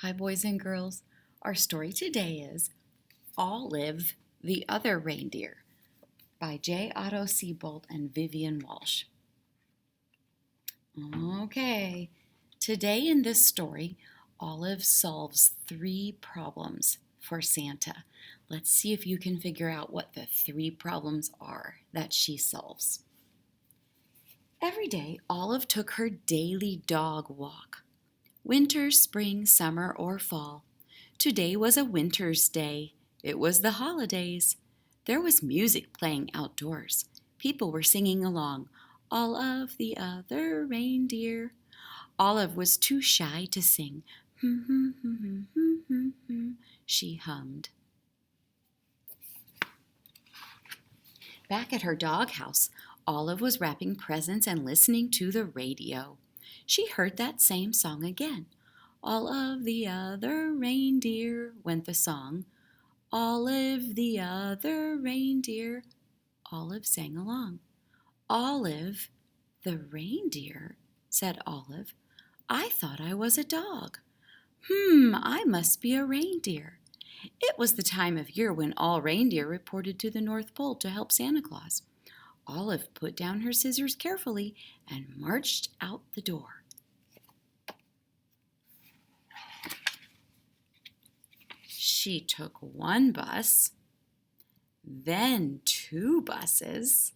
Hi, boys and girls. Our story today is Olive, the Other Reindeer by J. Otto Siebold and Vivian Walsh. Okay, today in this story, Olive solves 3 problems for Santa. Let's see if you can figure out what the 3 problems are that she solves. Every day, Olive took her daily dog walk. Winter, spring, summer, or fall. Today was a winter's day. It was the holidays. There was music playing outdoors. People were singing along. All of the other reindeer. Olive was too shy to sing. She hummed. Back at her doghouse, Olive was wrapping presents and listening to the radio. She heard that same song again. All of the other reindeer, went the song. Olive, the other reindeer. Olive sang along. Olive, the reindeer, said Olive. I thought I was a dog. I must be a reindeer. It was the time of year when all reindeer reported to the North Pole to help Santa Claus. Olive put down her scissors carefully and marched out the door. She took 1 bus, then 2 buses,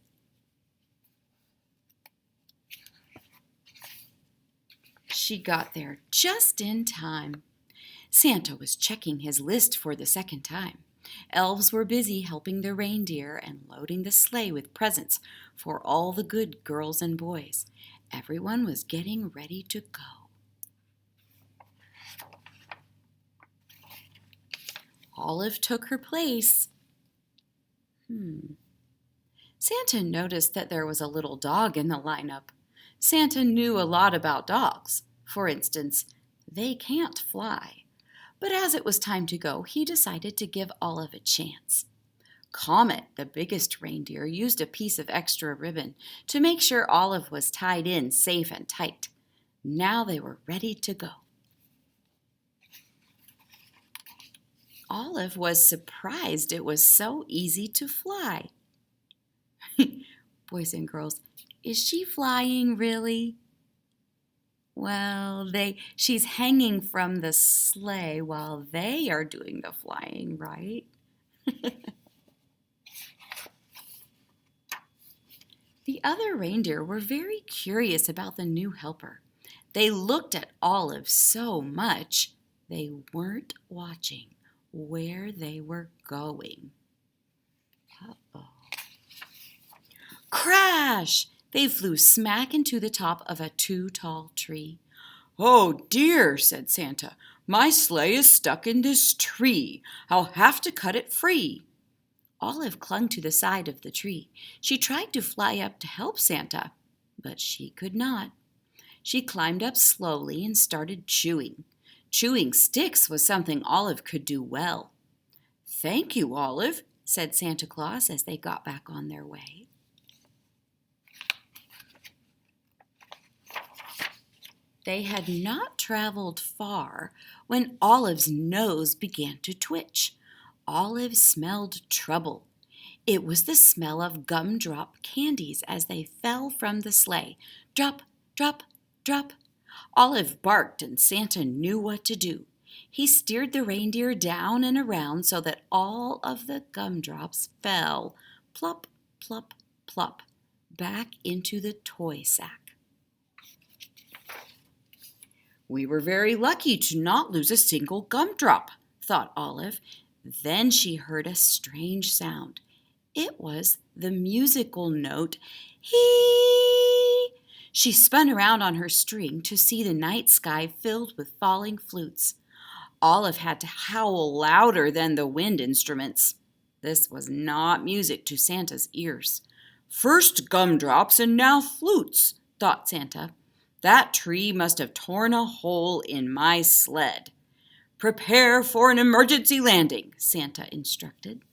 She got there just in time. Santa was checking his list for the 2nd time. Elves were busy helping the reindeer and loading the sleigh with presents for all the good girls and boys. Everyone was getting ready to go. Olive took her place. Santa noticed that there was a little dog in the lineup. Santa knew a lot about dogs. For instance, they can't fly. But as it was time to go, he decided to give Olive a chance. Comet, the biggest reindeer, used a piece of extra ribbon to make sure Olive was tied in safe and tight. Now they were ready to go. Olive was surprised it was so easy to fly. Boys and girls, is she flying really? Well, she's hanging from the sleigh while they are doing the flying, right? The other reindeer were very curious about the new helper. They looked at Olive so much, they weren't watching where they were going. Uh-oh. Crash! They flew smack into the top of a too-tall tree. "Oh dear," said Santa, "my sleigh is stuck in this tree. I'll have to cut it free." Olive clung to the side of the tree. She tried to fly up to help Santa, but she could not. She climbed up slowly and started chewing. Chewing sticks was something Olive could do well. "Thank you, Olive," said Santa Claus as they got back on their way. They had not traveled far when Olive's nose began to twitch. Olive smelled trouble. It was the smell of gumdrop candies as they fell from the sleigh. Drop, drop, drop. Olive barked and Santa knew what to do. He steered the reindeer down and around so that all of the gumdrops fell, plop, plop, plop, back into the toy sack. "We were very lucky to not lose a single gumdrop," thought Olive. Then she heard a strange sound. It was the musical note, hee. She spun around on her string to see the night sky filled with falling flutes. Olive had to howl louder than the wind instruments. This was not music to Santa's ears. "First gumdrops and now flutes," thought Santa. "That tree must have torn a hole in my sled." "Prepare for an emergency landing," Santa instructed.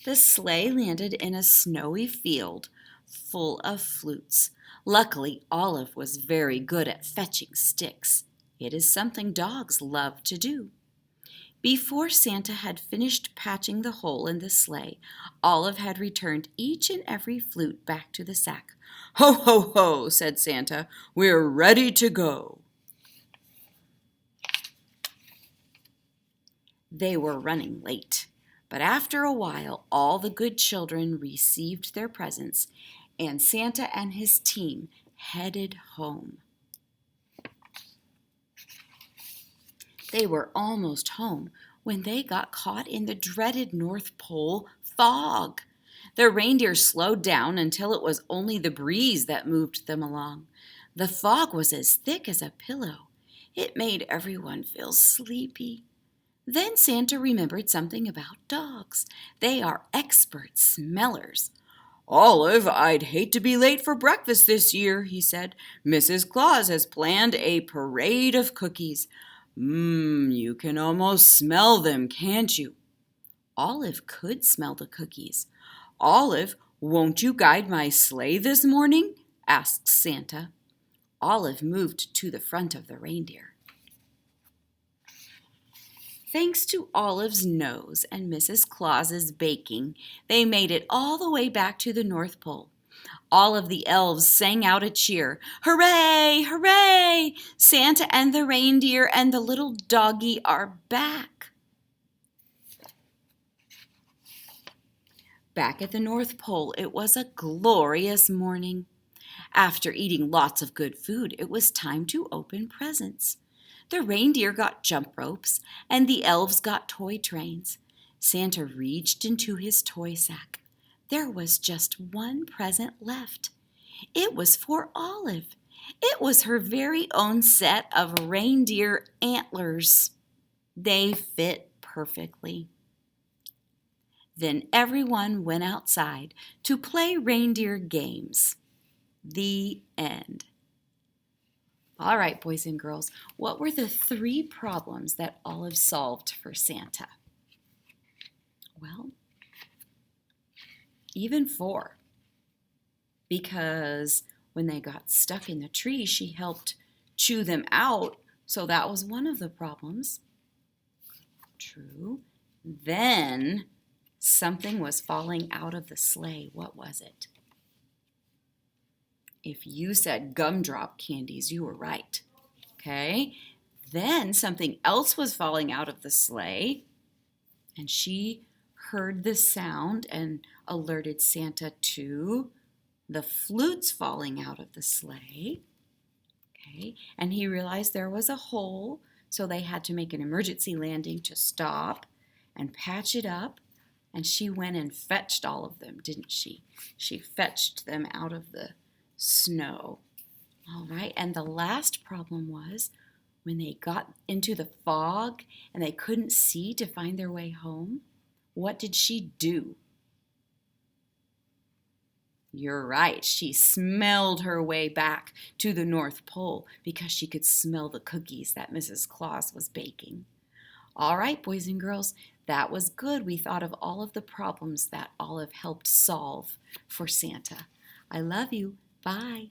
The sleigh landed in a snowy field full of flutes. Luckily, Olive was very good at fetching sticks. It is something dogs love to do. Before Santa had finished patching the hole in the sleigh, Olive had returned each and every flute back to the sack. "Ho, ho, ho," said Santa. "We're ready to go." They were running late, but after a while, all the good children received their presents, and Santa and his team headed home. They were almost home when they got caught in the dreaded North Pole fog. The reindeer slowed down until it was only the breeze that moved them along. The fog was as thick as a pillow. It made everyone feel sleepy. Then Santa remembered something about dogs. They are expert smellers. "Olive, I'd hate to be late for breakfast this year," he said. "Mrs. Claus has planned a parade of cookies. You can almost smell them, can't you?" Olive could smell the cookies. "Olive, won't you guide my sleigh this morning?" asked Santa. Olive moved to the front of the reindeer. Thanks to Olive's nose and Mrs. Claus's baking, they made it all the way back to the North Pole. All of the elves sang out a cheer. "Hooray! Hooray! Santa and the reindeer and the little doggy are back." Back at the North Pole, it was a glorious morning. After eating lots of good food, it was time to open presents. The reindeer got jump ropes, and the elves got toy trains. Santa reached into his toy sack. There was just one present left. It was for Olive. It was her very own set of reindeer antlers. They fit perfectly. Then everyone went outside to play reindeer games. The end. All right, boys and girls, what were the 3 problems that Olive solved for Santa? Well, even 4. Because when they got stuck in the tree, she helped chew them out, so that was one of the problems. True. Then something was falling out of the sleigh. What was it? If you said gumdrop candies, you were right. Okay? Then something else was falling out of the sleigh, and she heard the sound and alerted Santa to the flutes falling out of the sleigh. Okay? And he realized there was a hole, so they had to make an emergency landing to stop and patch it up. And she went and fetched all of them, didn't she? She fetched them out of the snow. All right, and the last problem was when they got into the fog and they couldn't see to find their way home, what did she do? You're right, she smelled her way back to the North Pole because she could smell the cookies that Mrs. Claus was baking. All right, boys and girls, that was good. We thought of all of the problems that Olive helped solve for Santa. I love you. Bye.